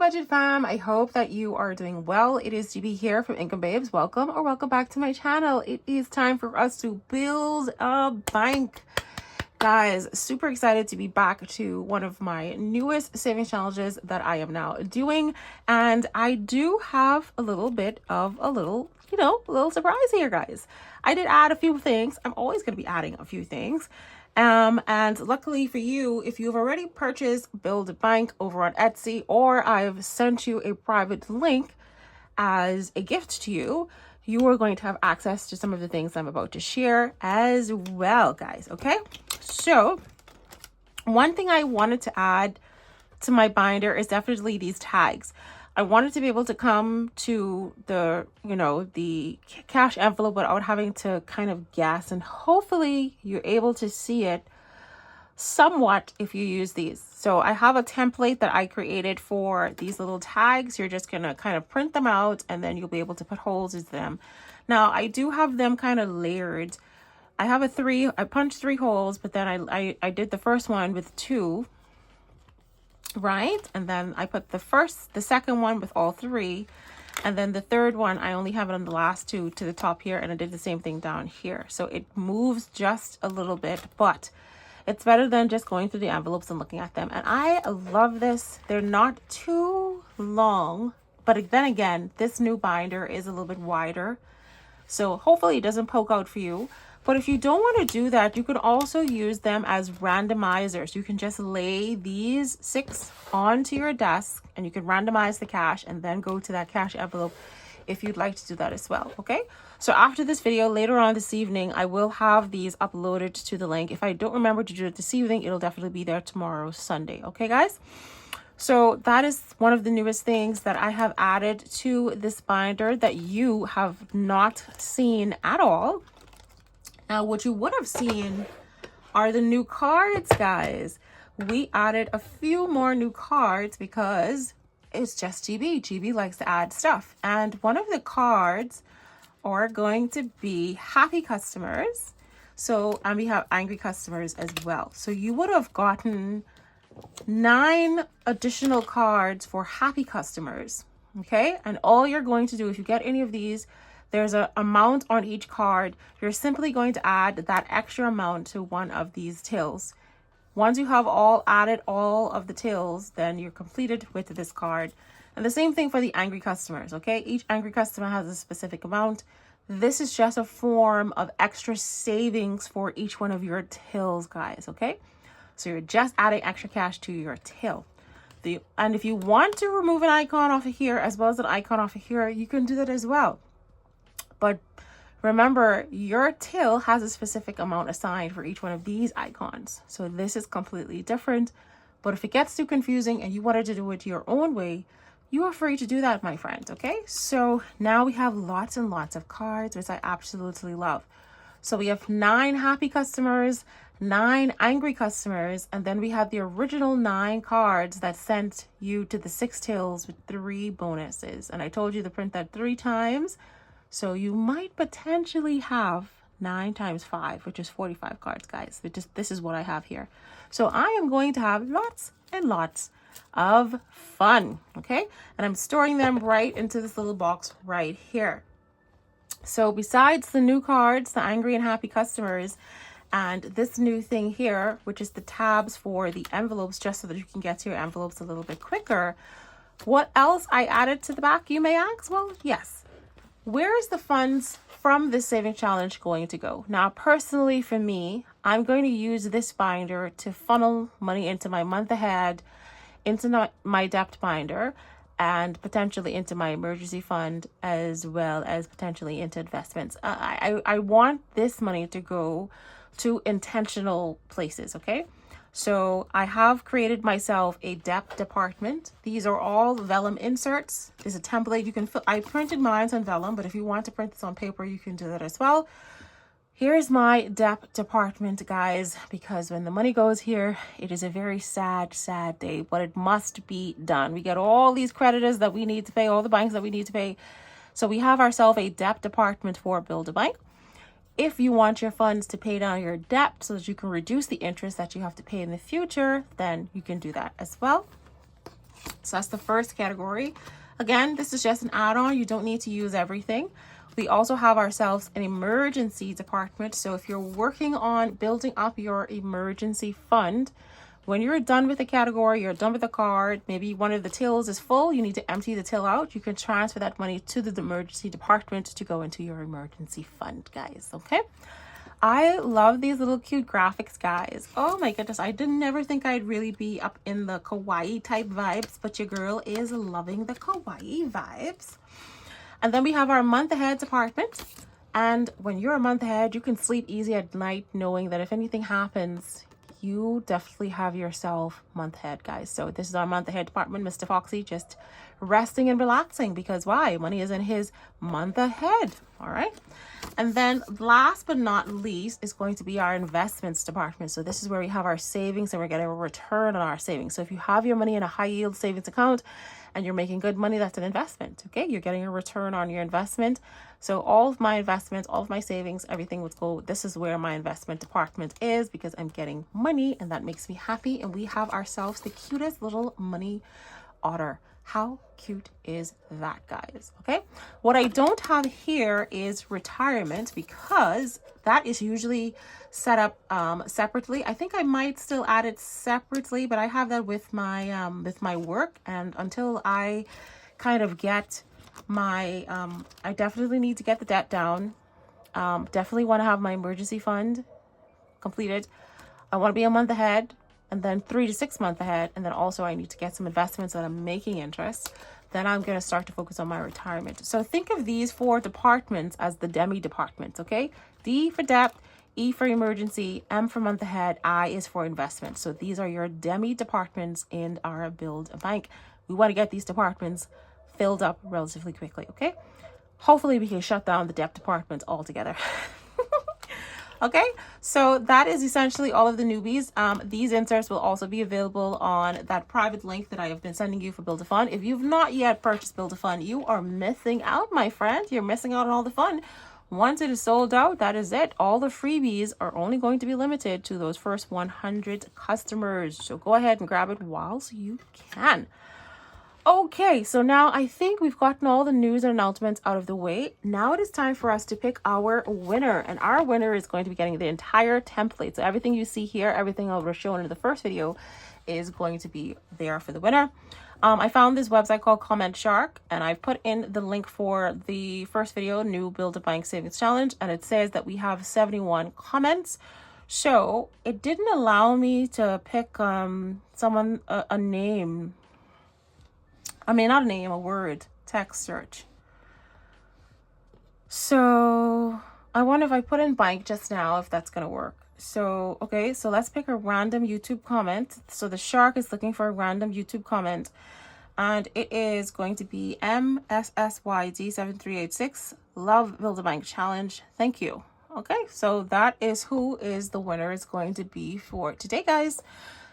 budget fam, I hope that you are doing well. It is GB here from Income Babes. Welcome or welcome back to my channel. It is time for us to build a bank. Guys, super excited to be back to one of my newest savings challenges that I am now doing. And I do have a little bit of a little surprise here, guys. I did add a few things. I'm always going to be adding a few things. And luckily for you, if you've already purchased Build a Bank over on Etsy, or I've sent you a private link as a gift to you, you are going to have access to some of the things I'm about to share as well, guys. Okay, so one thing I wanted to add to my binder is definitely these tags. I wanted to be able to come to the, the cash envelope without having to kind of guess, and hopefully you're able to see it somewhat if you use these. So I have a template that I created for these little tags. You're just going to kind of print them out and then you'll be able to put holes in them. Now I do have them kind of layered. I have I punched 3 holes, but then I did the first one with 2. Right, and then I put the second one with all 3, and then the third one I only have it on the last 2 to the top here, and I did the same thing down here. So it moves just a little bit, but it's better than just going through the envelopes and looking at them. And I love this. They're not too long, but then again, this new binder is a little bit wider, so hopefully it doesn't poke out for you. But if you don't want to do that, you can also use them as randomizers. You can just lay these 6 onto your desk and you can randomize the cash and then go to that cash envelope if you'd like to do that as well. Okay, so after this video, later on this evening, I will have these uploaded to the link. If I don't remember to do it this evening, it'll definitely be there tomorrow, Sunday. Okay, guys? So that is one of the newest things that I have added to this binder that you have not seen at all. Now, what you would have seen are the new cards, guys. We added a few more new cards because it's just GB. GB likes to add stuff. And one of the cards are going to be happy customers. And we have angry customers as well. So you would have gotten 9 additional cards for happy customers. Okay. And all you're going to do, if you get any of these, there's an amount on each card. You're simply going to add that extra amount to one of these tills. Once you have added all of the tills, then you're completed with this card. And the same thing for the angry customers, okay? Each angry customer has a specific amount. This is just a form of extra savings for each one of your tills, guys, okay? So you're just adding extra cash to your till. And if you want to remove an icon off of here as well as an icon off of here, you can do that as well. But remember, your till has a specific amount assigned for each one of these icons. So this is completely different. But if it gets too confusing and you wanted to do it your own way, you are free to do that, my friend. Okay, so now we have lots and lots of cards, which I absolutely love. So we have 9 happy customers, 9 angry customers, and then we have the original 9 cards that sent you to the 6 tills with 3 bonuses. And I told you to print that 3 times. So you might potentially have 9 times 5, which is 45 cards, guys. This is what I have here. So I am going to have lots and lots of fun, okay? And I'm storing them right into this little box right here. So besides the new cards, the angry and happy customers, and this new thing here, which is the tabs for the envelopes, just so that you can get to your envelopes a little bit quicker, what else I added to the back, you may ask? Well, yes. Where is the funds from this saving challenge going to go? Now, personally for me, I'm going to use this binder to funnel money into my month ahead, into my debt binder, and potentially into my emergency fund, as well as potentially into investments. I want this money to go to intentional places, okay? So I have created myself a debt department. These are all vellum inserts. There's a template you can fill. I printed mine on vellum, but if you want to print this on paper, you can do that as well. Here's my debt department, guys, because when the money goes here, it is a very sad, sad day, but it must be done. We get all these creditors that we need to pay, all the banks that we need to pay. So we have ourselves a debt department for Build a Bank. If you want your funds to pay down your debt so that you can reduce the interest that you have to pay in the future, then you can do that as well. So that's the first category. Again, this is just an add-on. You don't need to use everything. We also have ourselves an emergency department. So if you're working on building up your emergency fund, when you're done with the category, you're done with the card, maybe one of the tills is full, you need to empty the till out, you can transfer that money to the emergency department to go into your emergency fund, guys, okay? I love these little cute graphics, guys. Oh my goodness, I didn't never think I'd really be up in the kawaii type vibes, but your girl is loving the kawaii vibes. And then we have our month ahead department. And when you're a month ahead, you can sleep easy at night knowing that if anything happens, you definitely have yourself month ahead, guys. So this is our month ahead department, Mr. Foxy, just resting and relaxing, because why? Money is in his month ahead. All right. And then last but not least is going to be our investments department. So this is where we have our savings and we're getting a return on our savings. So if you have your money in a high yield savings account and you're making good money, that's an investment. Okay. You're getting a return on your investment. So all of my investments, all of my savings, everything would go, this is where my investment department is, because I'm getting money and that makes me happy. And we have ourselves the cutest little money otter. How cute is that, guys? Okay. What I don't have here is retirement, because that is usually set up separately. I think I might still add it separately, but I have that with my work. And until I kind of get my I definitely need to get the debt down. Definitely want to have my emergency fund completed. I want to be a month ahead, and then 3 to 6 months ahead. And then also I need to get some investments that I'm making interest. Then I'm going to start to focus on my retirement. So think of these 4 departments as the demi departments, okay? D for debt, E for emergency, M for month ahead, I is for investment. So these are your demi departments in our Build a Bank. We want to get these departments filled up relatively quickly, okay? Hopefully we can shut down the debt department altogether. Okay, so that is essentially all of the newbies. These inserts will also be available on that private link that I have been sending you for Build a Fund. If you've not yet purchased Build a Fund, you are missing out, my friend. You're missing out on all the fun. Once it is sold out, that is it. All the freebies are only going to be limited to those first 100 customers. So go ahead and grab it whilst you can. Okay, so now I think we've gotten all the news and announcements out of the way. Now it is time for us to pick our winner. And our winner is going to be getting the entire template. So everything you see here, everything I was shown in the first video is going to be there for the winner. I found this website called Comment Shark, and I've put in the link for the first video, New Build a Bank Savings Challenge. And it says that we have 71 comments. So it didn't allow me to pick someone, a name. I mean, not a name, a word, text search. So I wonder if I put in bank just now, if that's going to work. So, okay, so let's pick a random YouTube comment. So the shark is looking for a random YouTube comment, and it is going to be MSSYD7386. Love Build a Bank Challenge. Thank you. Okay, so that is who is the winner is going to be for today, guys.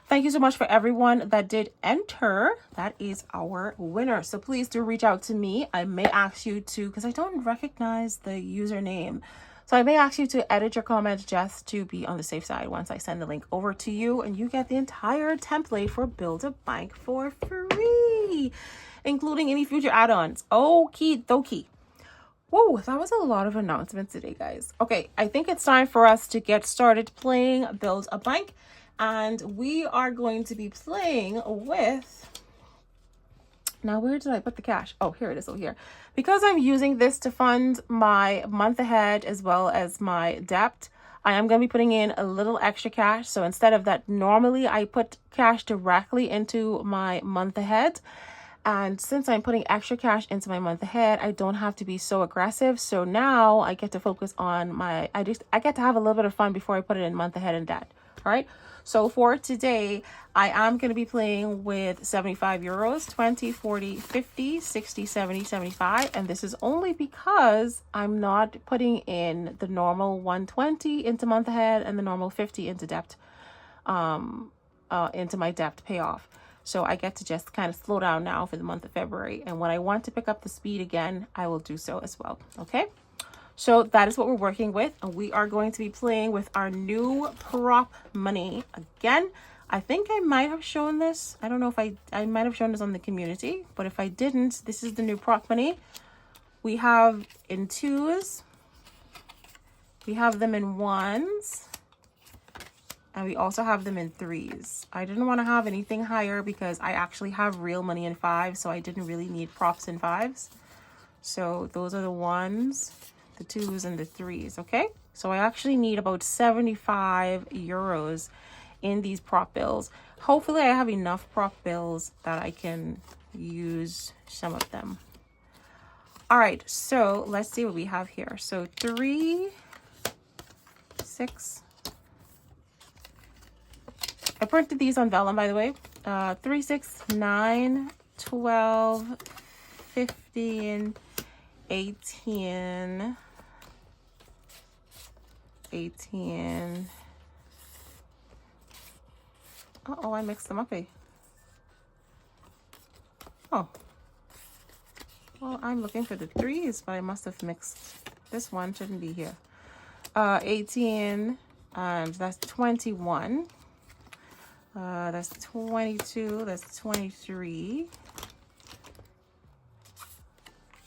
Thank you so much for everyone that did enter. That is our winner. So please do reach out to me. I may ask you to, because I don't recognize the username. So I may ask you to edit your comment just to be on the safe side once I send the link over to you. And you get the entire template for Build a Bank for free, including any future add-ons. Okie dokie. Whoa, that was a lot of announcements today, guys. Okay, I think it's time for us to get started playing Build a Bank. And we are going to be playing with, now where did I put the cash? Oh, here it is over here. Because I'm using this to fund my month ahead as well as my debt, I am going to be putting in a little extra cash. So instead of that, normally I put cash directly into my month ahead. And since I'm putting extra cash into my month ahead, I don't have to be so aggressive. So now I get to focus on I get to have a little bit of fun before I put it in month ahead and debt. All right. So for today, I am going to be playing with 75 euros, 20, 40, 50, 60, 70, 75. And this is only because I'm not putting in the normal 120 into month ahead and the normal 50 into debt, into my debt payoff. So I get to just kind of slow down now for the month of February. And when I want to pick up the speed again, I will do so as well. Okay. So that is what we're working with. And we are going to be playing with our new prop money. Again, I think I might have shown this. I don't know if I might have shown this on the community, but if I didn't, this is the new prop money. We have in 2s, we have them in 1s, and we also have them in 3s. I didn't want to have anything higher because I actually have real money in 5s, so I didn't really need props in 5s. So those are the 1s, the 2s, and the 3s, okay? So I actually need about 75 euros in these prop bills. Hopefully I have enough prop bills that I can use some of them. All right, so let's see what we have here. So 3, 6. I printed these on vellum, by the way. 3, 6, 9, 12, 15, 18, 18. Uh-oh, I mixed them up, eh? Oh. Well, I'm looking for the 3s, but I must have mixed. This one shouldn't be here. 18, and that's 21. That's 22, that's 23.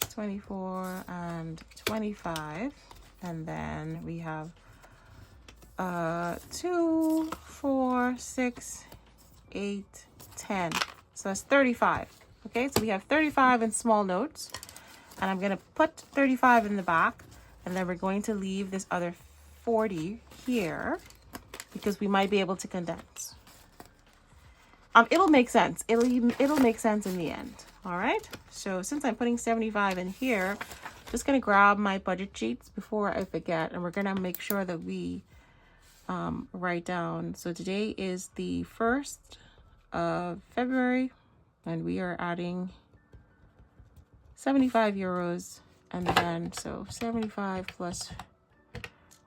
24 and 25. And then we have 2, 4, 6, 8, 10. So that's 35. Okay, so we have 35 in small notes, and I'm gonna put 35 in the back, and then we're going to leave this other 40 here because we might be able to condense. It'll make sense. It'll make sense in the end. All right. So since I'm putting 75 in here, I'm just gonna grab my budget sheets before I forget, and we're gonna make sure that we write down. So today is the 1st of February, and we are adding 75 euros, and then so 75 plus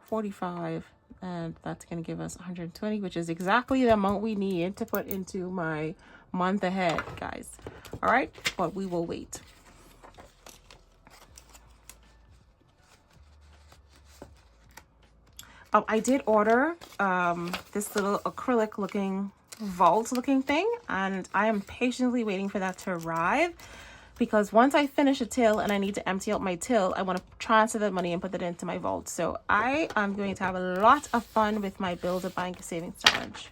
45, and that's going to give us 120, which is exactly the amount we need to put into my month ahead, guys. All right, but we will wait. I did order this little acrylic looking vault looking thing, and I am patiently waiting for that to arrive, because once I finish a till and I need to empty out my till, I want to transfer the money and put that into my vault. So I am going to have a lot of fun with my Build a Bank Savings Challenge.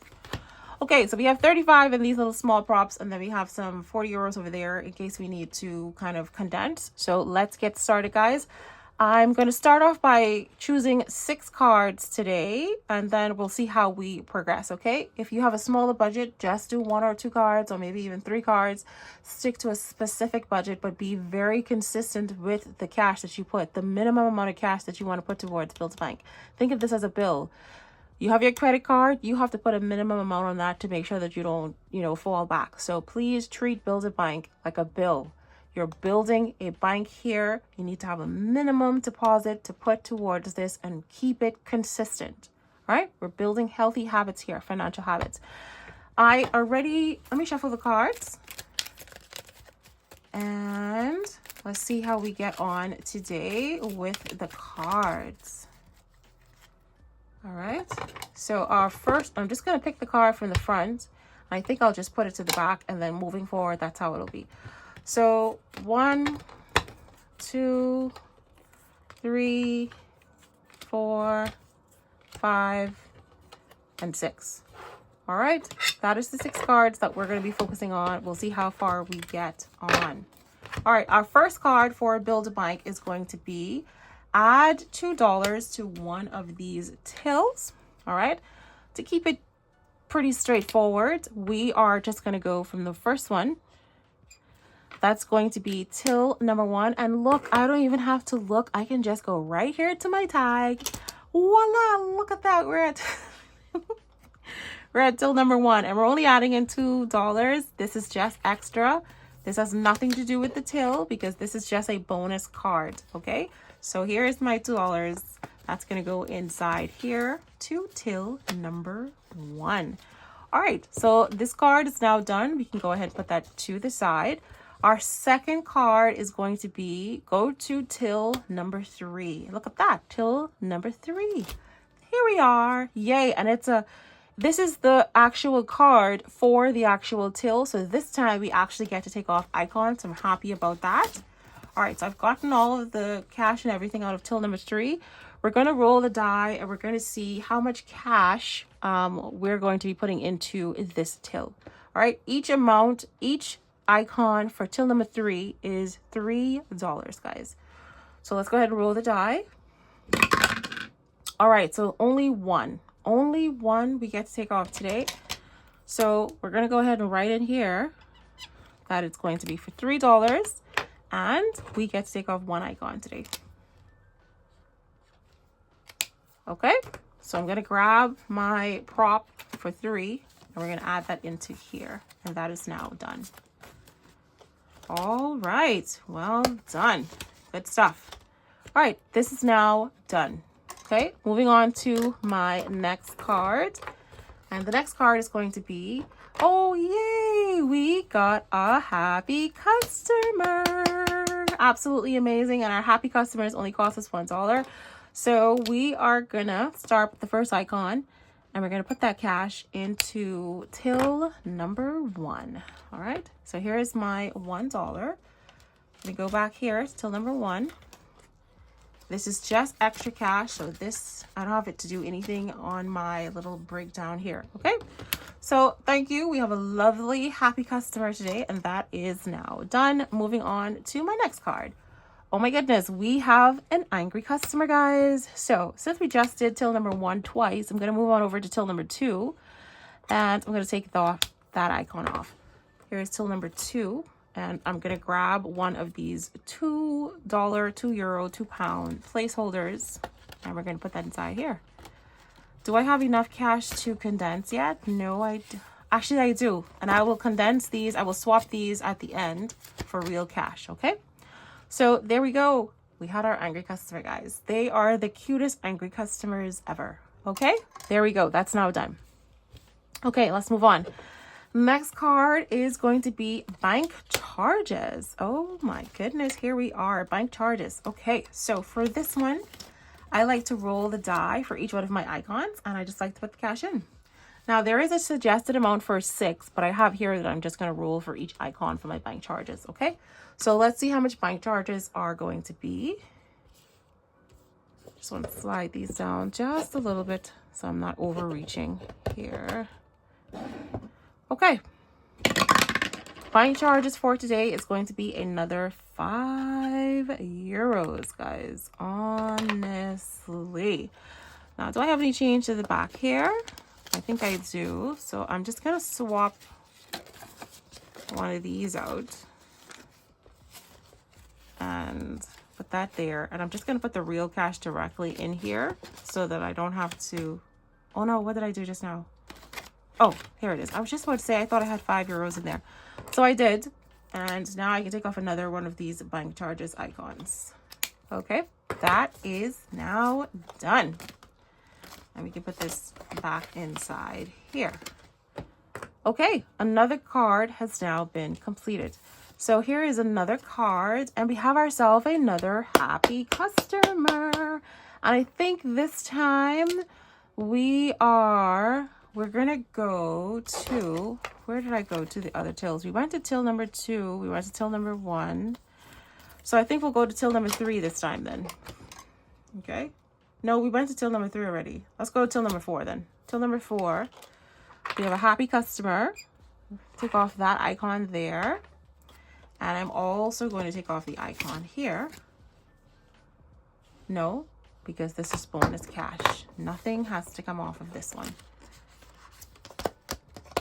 Okay, so we have 35 in these little small props, and then we have some 40 euros over there in case we need to kind of condense. So let's get started, guys. I'm going to start off by choosing 6 cards today, and then we'll see how we progress, okay? If you have a smaller budget, just do 1 or 2 cards, or maybe even 3 cards. Stick to a specific budget, but be very consistent with the cash that you put, the minimum amount of cash that you want to put towards Build a Bank. Think of this as a bill. You have your credit card, you have to put a minimum amount on that to make sure that you don't, fall back. So please treat Build a Bank like a bill. You're building a bank here. You need to have a minimum deposit to put towards this and keep it consistent. All right? We're building healthy habits here, financial habits. Let me shuffle the cards. And let's see how we get on today with the cards. All right. So our first, I'm just going to pick the card from the front. I think I'll just put it to the back, and then moving forward, that's how it'll be. So 1, 2, 3, 4, 5, and 6. All right, that is the 6 cards that we're going to be focusing on. We'll see how far we get on. All right, our first card for Build a Bank is going to be add $2 to one of these tills. All right, to keep it pretty straightforward, we are just going to go from the first one. That's going to be till number 1. And look, I don't even have to look. I can just go right here to my tag. Voila, look at that. We're at till number 1, and we're only adding in $2. This is just extra. This has nothing to do with the till because this is just a bonus card. Okay, so here is my $2. That's going to go inside here to till number 1. All right, so this card is now done. We can go ahead and put that to the side. Our second card is going to be go to till number 3. Look at that, till number 3. Here we are. Yay. And it's this is the actual card for the actual till. So this time we actually get to take off icons. So I'm happy about that. All right, so I've gotten all of the cash and everything out of till number 3. We're going to roll the die and we're going to see how much cash we're going to be putting into this till. All right, each icon for till number 3 is $3, guys. So let's go ahead and roll the die. All right, so only one we get to take off today. So we're going to go ahead and write in here that it's going to be for $3 and we get to take off 1 icon today. Okay, so I'm going to grab my prop for 3 and we're going to add that into here, and that is now done. All right, well done. Good stuff. All right, this is now done. Okay, moving on to my next card. And the next card is going to be, oh yay, we got a happy customer. Absolutely amazing. And our happy customers only cost us $1. So we are gonna start with the first icon and we're gonna put that cash into till number 1. All right, so here is my $1. Let me go back here to till number 1. This is just extra cash, so this, I don't have it to do anything on my little breakdown here, okay? So thank you. We have a lovely, happy customer today, and that is now done. Moving on to my next card. Oh my goodness, we have an angry customer, guys. So since we just did till number 1 twice, I'm going to move on over to till number 2, and I'm going to take that icon off. Here's till number 2. And I'm going to grab one of these $2, €2, £2 placeholders. And we're going to put that inside here. Do I have enough cash to condense yet? No, actually I do. And I will condense these. I will swap these at the end for real cash. Okay. So there we go. We had our angry customer, guys. They are the cutest angry customers ever. Okay. There we go. That's now done. Okay. Let's move on. Next card is going to be bank charges. Oh my goodness, here we are, bank charges. Okay, so for this one, I like to roll the die for each one of my icons, and I just like to put the cash in. Now, there is a suggested amount for 6, but I have here that I'm just going to roll for each icon for my bank charges, okay? So let's see how much bank charges are going to be. Just want to slide these down just a little bit so I'm not overreaching here. Okay, bank charges for today is going to be another €5, guys. Honestly. Now, do I have any change to the back here? I think I do. So I'm just going to swap one of these out and put that there. And I'm just going to put the real cash directly in here so that I don't have to... Oh no, what did I do just now? Oh, here it is. I was just about to say, I thought I had €5 in there. So I did. And now I can take off another one of these bank charges icons. Okay, that is now done. And we can put this back inside here. Okay, another card has now been completed. So here is another card, and we have ourselves another happy customer. And I think this time we're gonna go to, where did I go to the other tills? We went to till number 2, we went to till number 1. So I think we'll go to till number 3 this time then. Okay. No, we went to till number 3 already. Let's go to till number 4 then. Till number 4, we have a happy customer. Take off that icon there. And I'm also going to take off the icon here. No, because this is bonus cash. Nothing has to come off of this one.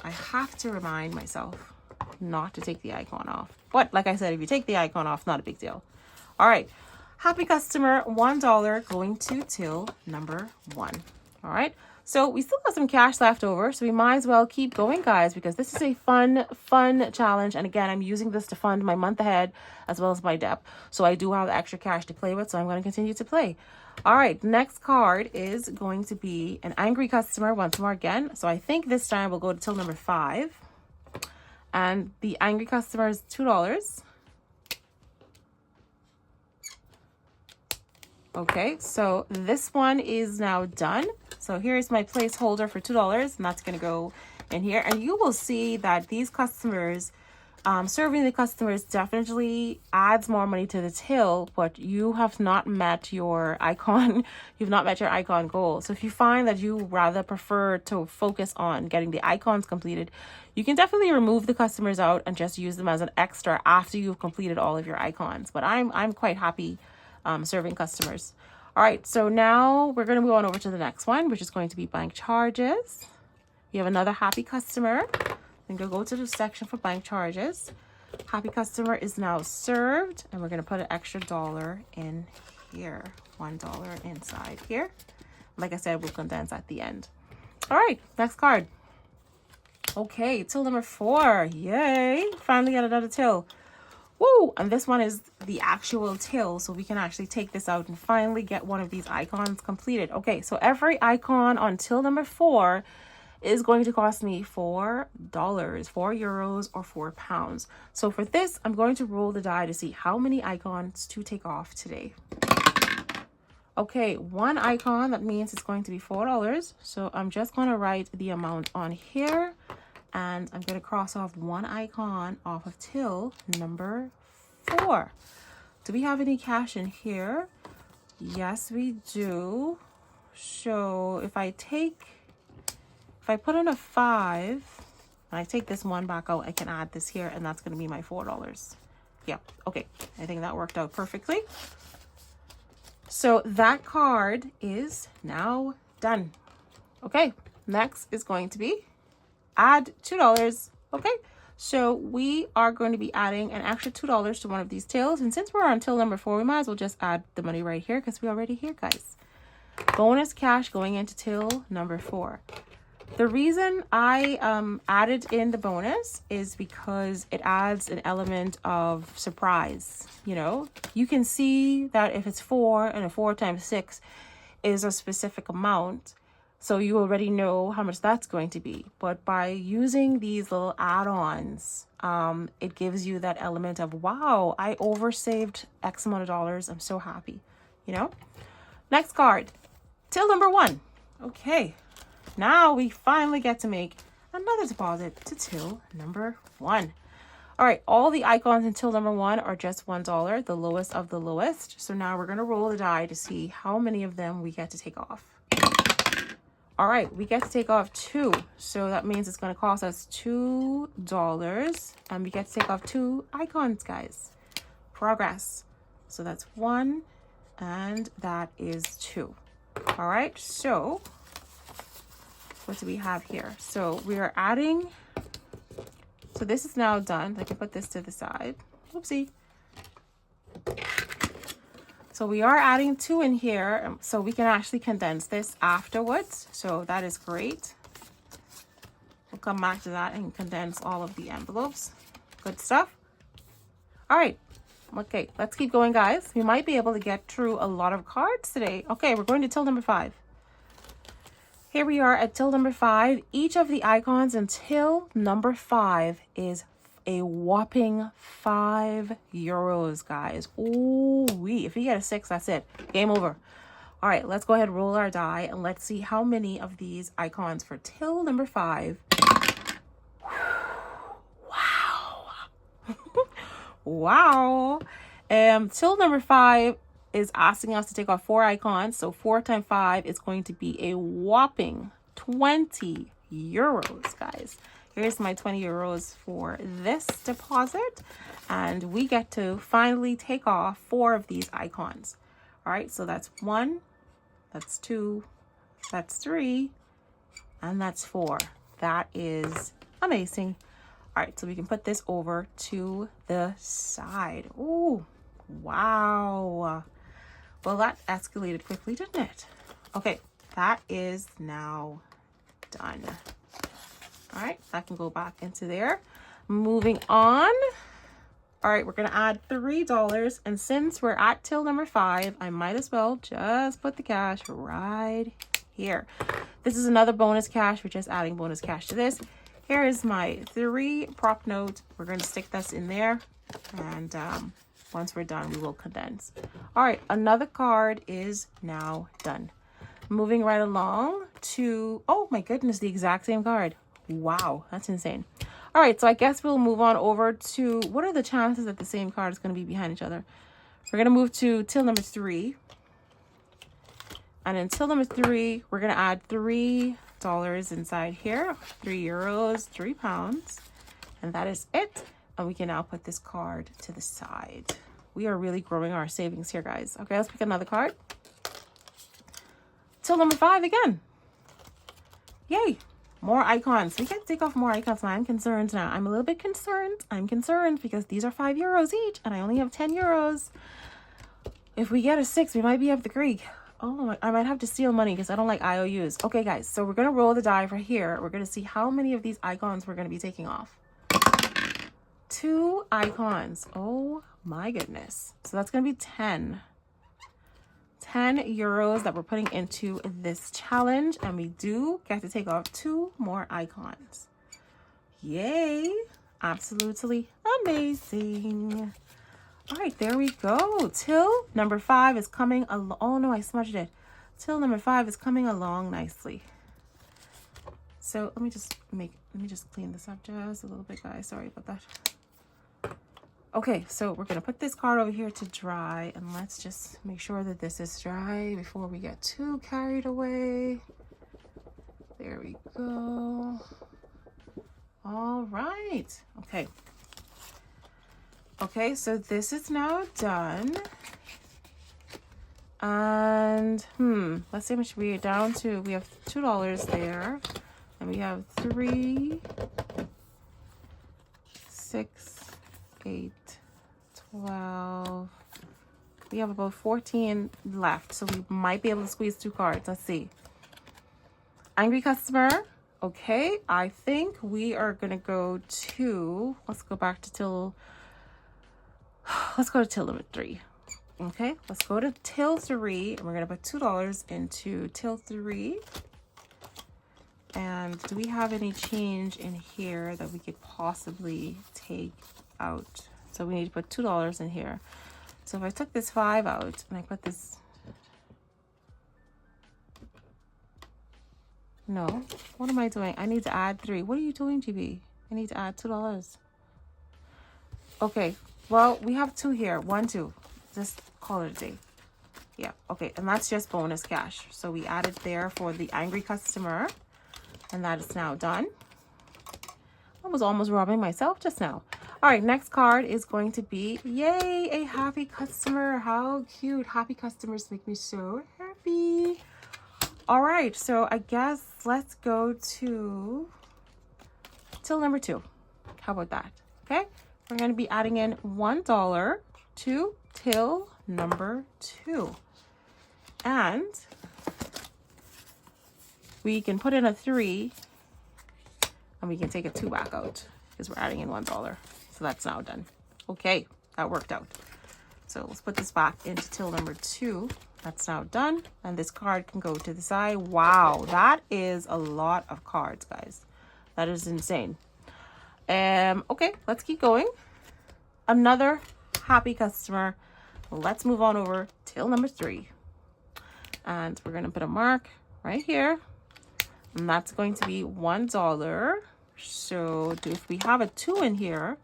I have to remind myself not to take the icon off. But like I said, if you take the icon off, not a big deal. All right. Happy customer, $1 going to till number 1. All right. So we still have some cash left over. So we might as well keep going, guys, because this is a fun challenge. And again, I'm using this to fund my month ahead as well as my debt. So I do have extra cash to play with. So I'm going to continue to play. All right, next card is going to be an angry customer once more again. So I think this time we'll go to till number 5. And the angry customer is $2. Okay, so this one is now done. So here's my placeholder for $2, and that's going to go in here. And you will see that these customers, serving the customers definitely adds more money to the till, but you have not met your icon. You've not met your icon goal. So if you find that you rather prefer to focus on getting the icons completed, you can definitely remove the customers out and just use them as an extra after you've completed all of your icons. But I'm quite happy serving customers. All right, so now we're going to move on over to the next one, which is going to be bank charges. We have another happy customer. I'm going to go to the section for bank charges. Happy customer is now served, and we're going to put an extra $1 in here. $1 inside here. Like I said, we'll condense at the end. All right, next card. Okay, till number 4. Yay! Finally got another till. Woo! And this one is the actual till, so we can actually take this out and finally get one of these icons completed. Okay, so every icon on till number 4 is going to cost me $4, €4, or £4. So for this, I'm going to roll the die to see how many icons to take off today. Okay, 1 icon, that means it's going to be $4. So I'm just going to write the amount on here, and I'm going to cross off 1 icon off of till number 4. Do we have any cash in here? Yes, we do. So if I put in a 5 and I take this 1 back out, I can add this here, and that's going to be my $4. Yep. Okay. I think that worked out perfectly. So that card is now done. Okay. Next is going to be add $2. Okay. So we are going to be adding an extra $2 to one of these tills. And since we're on till number 4, we might as well just add the money right here because we're already here, guys. Bonus cash going into till number 4. The reason I added in the bonus is because it adds an element of surprise. You know, you can see that if it's 4 and a 4 times 6 is a specific amount, so you already know how much that's going to be. But by using these little add-ons, it gives you that element of, wow, I oversaved X amount of dollars. I'm so happy, you know. Next card, till number 1. Okay. Now we finally get to make another deposit to till number 1. All right, all the icons in till number 1 are just $1, the lowest of the lowest. So now we're going to roll the die to see how many of them we get to take off. All right, we get to take off 2. So that means it's going to cost us $2, and we get to take off 2 icons, guys. Progress. So that's 1, and that is 2. All right, so what do we have here? So we are adding, so this is now done. I can put this to the side. Oopsie. So we are adding 2 in here, so we can actually condense this afterwards. So that is great. We'll come back to that and condense all of the envelopes. Good stuff. All right. Okay, let's keep going, guys. We might be able to get through a lot of cards today. Okay, we're going to till number 5. Here we are at till number 5. Each of the icons until number 5 is a whopping €5, guys. Ooh wee. If you get a 6, that's it. Game over. All right, let's go ahead and roll our die, and let's see how many of these icons for till number 5. Wow. Wow. Till number 5 is asking us to take off 4 icons. So 4 times 5 is going to be a whopping €20, guys. Here's my €20 for this deposit. And we get to finally take off 4 of these icons. All right, so that's 1, that's 2, that's 3, and that's 4. That is amazing. All right, so we can put this over to the side. Ooh, wow. Well, that escalated quickly, didn't it? Okay, that is now done. All right, that can go back into there. Moving on. All right, we're going to add $3. And since we're at till number 5, I might as well just put the cash right here. This is another bonus cash. We're just adding bonus cash to this. Here is my 3 prop note. We're going to stick this in there. And once we're done, we will condense. All right, another card is now done. moving right along to, oh my goodness, the exact same card. Wow, that's insane. All right, so I guess we'll move on over to, what are the chances that the same card is going to be behind each other? We're going to move to till number 3. And in till number 3, we're going to add $3 inside here, 3 euros, 3 pounds. And that is it. And we can now put this card to the side. We are really growing our savings here, guys. Okay, let's pick another card. Till number 5 again. Yay. More icons. We can take off more icons. I'm concerned now. I'm a little bit concerned. I'm concerned because these are 5 euros each and I only have 10 euros. If we get a 6, we might be up the creek. Oh, I might have to steal money because I don't like IOUs. Okay, guys, so we're going to roll the die for here. We're going to see how many of these icons we're going to be taking off. 2 icons. Oh my goodness. So that's going to be 10 euros that we're putting into this challenge, and we do get to take off 2 more icons. Yay. Absolutely amazing. All right, there we go. Till number 5 is coming along. Oh no, I smudged it. Till number 5 is coming along nicely. So let me just clean this up just a little bit, guys. Sorry about that. Okay, so we're going to put this card over here to dry, and let's just make sure that this is dry before we get too carried away. There we go. All right. Okay. Okay, so this is now done. And, let's see how much we are down to. We have $2 there, and we have 3, 6, 8, 12. We have about 14 left, so we might be able to squeeze 2 cards. Let's see. Angry customer. Okay, I think we are gonna go to, let's go to till number 3. Okay, let's go to till 3, and we're gonna put $2 into till 3. And do we have any change in here that we could possibly take out? So we need to put $2 in here. So if I took this 5 out and I put this, no, what am I doing? I need to add 3. What are you doing, GB? I need to add $2. Okay, well, we have 2 here. 1, 2. Just call it a day. Yeah, okay, and that's just bonus cash. So we added there for the angry customer, and that is now done. I was almost robbing myself just now. All right, next card is going to be, yay, a happy customer. How cute. Happy customers make me so happy. All right, so I guess let's go to till number 2. How about that? Okay, we're going to be adding in $1 to till number 2. And we can put in a 3, and we can take a 2 back out because we're adding in $1. So that's now done. Okay, that worked out. So let's put this back into till number 2. That's now done. And this card can go to the side. Wow, that is a lot of cards, guys. That is insane. Okay, let's keep going. Another happy customer. Let's move on over till number 3. And we're going to put a mark right here. And that's going to be $1. So if we have a 2 in here,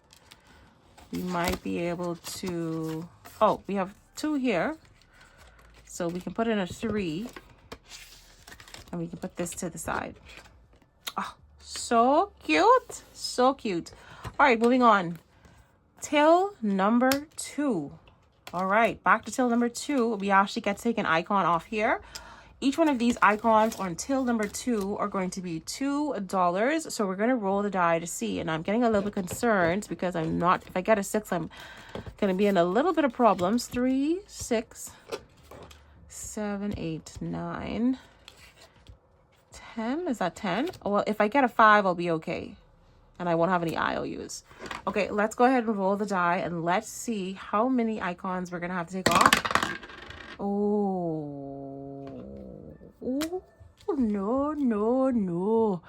we might be able to, oh, we have 2 here. So we can put in a 3, and we can put this to the side. Oh, so cute. So cute. All right, moving on. Till number 2. All right, back to till number 2. We actually get to take an icon off here. Each one of these icons on till number 2 are going to be $2. So we're going to roll the die to see. And I'm getting a little bit concerned because I'm not, if I get a 6, I'm going to be in a little bit of problems. 3, 6, 7, 8, 9, 10. Is that 10? Oh, well, if I get a 5, I'll be okay. And I won't have any IOUs. Okay, let's go ahead and roll the die. And let's see how many icons we're going to have to take off. Oh, no, no, no.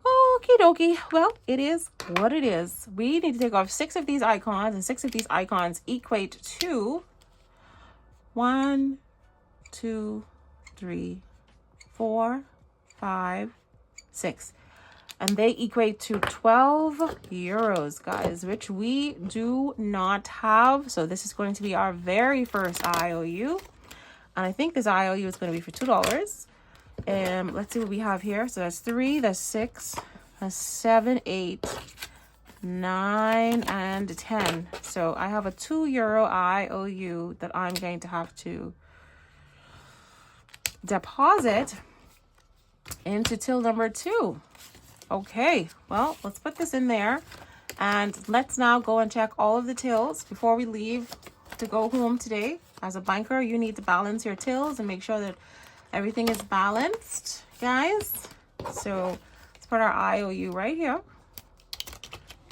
Okie dokie. Well, it is what it is. We need to take off 6 of these icons, and 6 of these icons equate to 1, 2, 3, 4, 5, 6. And they equate to 12 euros, guys, which we do not have. So this is going to be our very first IOU. And I think this IOU is going to be for $2. Let's see what we have here. So that's 3, that's 6, that's 7, 8, 9, and 10. So I have a €2 IOU that I'm going to have to deposit into till number 2. Okay, well, let's put this in there, and let's now go and check all of the tills before we leave to go home today. As a banker, you need to balance your tills and make sure that everything is balanced, guys. So let's put our IOU right here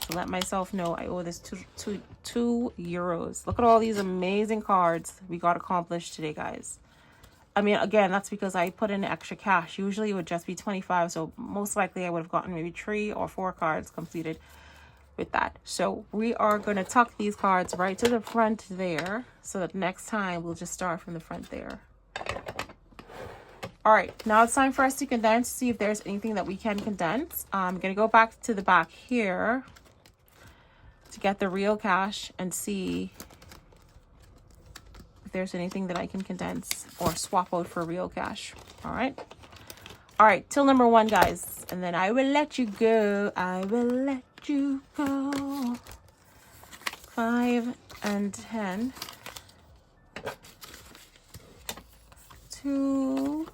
to let myself know I owe this two euros. Look at all these amazing cards we got accomplished today, guys. I mean, again, that's because I put in extra cash. Usually it would just be 25. So most likely I would have gotten maybe 3 or 4 cards completed with that. So we are going to tuck these cards right to the front there, so that next time we'll just start from the front there. All right, now it's time for us to condense, see if there's anything that we can condense. I'm going to go back to the back here to get the real cash and see if there's anything that I can condense or swap out for real cash. All right, till number 1, guys, and then I will let you go. I will let you go. 5 and 10. 2,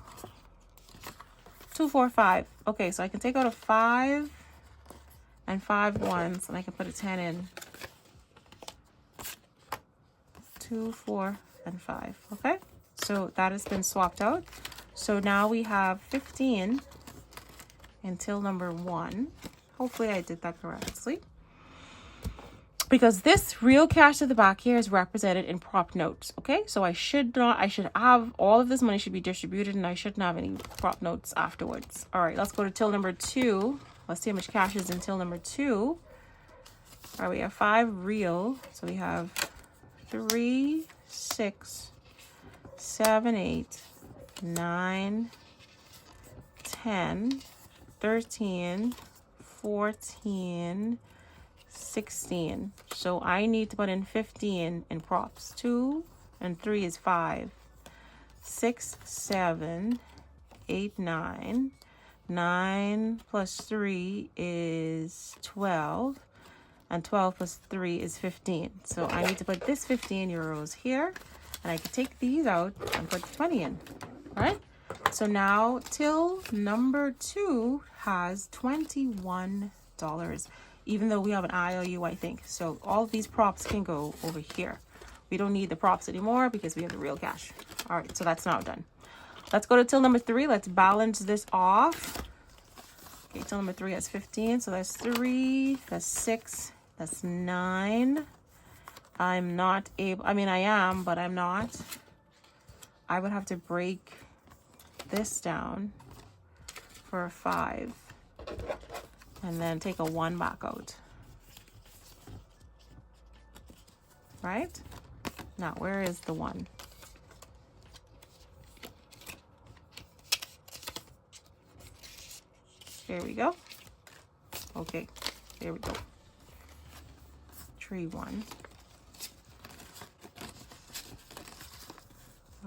2, 4, 5. Okay, so I can take out a 5 and 5 ones, and I can put a 10 in. 2, 4, and 5. Okay, so that has been swapped out. So now we have 15 until number 1. Hopefully I did that correctly, because this real cash at the back here is represented in prop notes. Okay, so I should have all of this money should be distributed, and I shouldn't have any prop notes afterwards. All right, let's go to till number 2. Let's see how much cash is in till number 2. All right, we have 5 real, so we have 3, 6, 7, 8, 9, 10, 13, 14, 16. So I need to put in 15 in props. 2 and 3 is 5. 6, 7, 8, 9. 9 plus 3 is 12. And 12 plus 3 is 15. So I need to put this 15 euros here. And I can take these out and put 20 in. All right? So now till number 2 has $21. Even though we have an IOU, I think. So all of these props can go over here. We don't need the props anymore because we have the real cash. All right, so that's now done. Let's go to till number 3. Let's balance this off. Okay, till number 3 has 15. So that's 3, that's 6, that's 9. I'm not able, I mean, I am, but I'm not. I would have to break this down for a 5. And then take a 1 back out. Right? Now, where is the 1? There we go. Okay, there we go. Tree 1.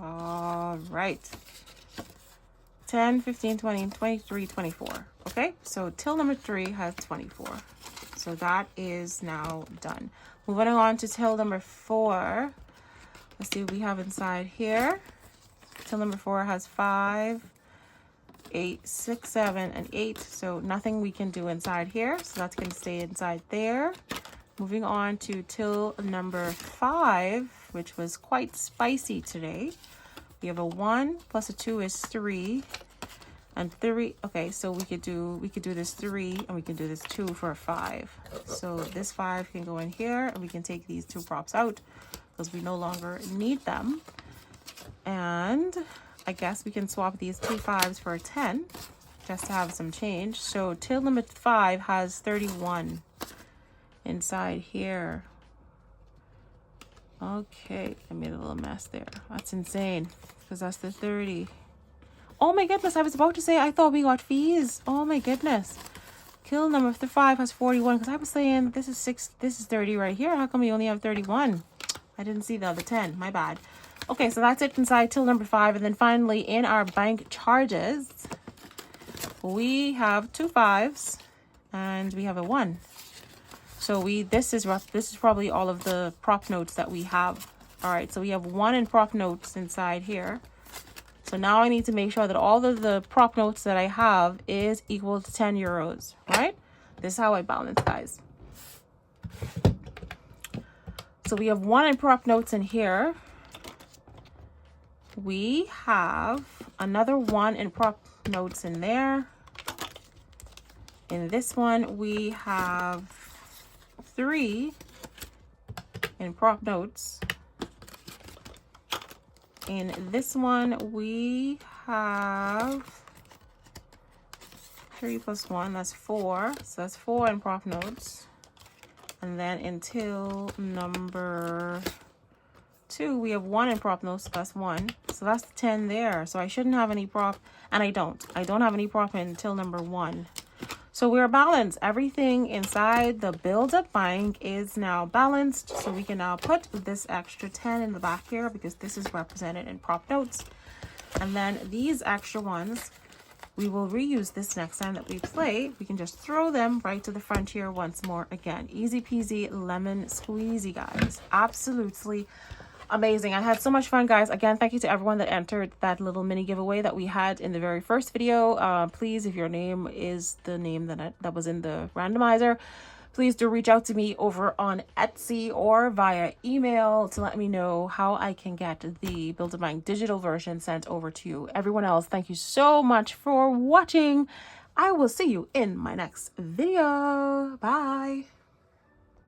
All right. 10, 15, 20, 23, 24. Okay, so till number 3 has 24. So that is now done. Moving on to till number 4. Let's see what we have inside here. Till number 4 has 5, 8, 6, 7, and 8. So nothing we can do inside here. So that's going to stay inside there. Moving on to till number 5, which was quite spicy today. We have a 1 plus a 2 is 3. And 3, okay, so we could do this 3 and we can do this 2 for a 5. So this 5 can go in here, and we can take these 2 props out because we no longer need them. And I guess we can swap these 2 5s for a 10 just to have some change. So till number 5 has 31 inside here. Okay, I made a little mess there. That's insane because that's the 30. Oh my goodness, I was about to say I thought we got fees. Oh my goodness. Kill number 5 has 41 because I was saying this is 30 right here. How come we only have 31? I didn't see the other 10. My bad. Okay, so that's it inside till number 5. And then finally in our bank charges, we have 2 5s and we have a 1. So this is probably all of the prop notes that we have. All right, so we have 1 in prop notes inside here. So now I need to make sure that all of the prop notes that I have is equal to 10 euros, right? This is how I balance, guys. So we have 1 in prop notes in here. We have another 1 in prop notes in there. In this one, we have 3 in prop notes. In this one, we have 3 plus 1, that's 4. So that's 4 in prop notes. And then until number 2, we have 1 in prop notes, so that's 1. So that's 10 there. So I shouldn't have any prop, and I don't have any prop until number 1. So we're balanced. Everything inside the Build a Bank is now balanced. So we can now put this extra 10 in the back here because this is represented in prop notes. And then these extra ones, we will reuse this next time that we play. We can just throw them right to the front here once more. Again, easy peasy lemon squeezy, guys. Absolutely amazing. I had so much fun, guys. Again, thank you to everyone that entered that little mini giveaway that we had in the very first video. Please, if your name is the name that was in the randomizer, please do reach out to me over on Etsy or via email to let me know how I can get the Build a Bank digital version sent over to you. Everyone else, thank you so much for watching. I will see you in my next video. Bye.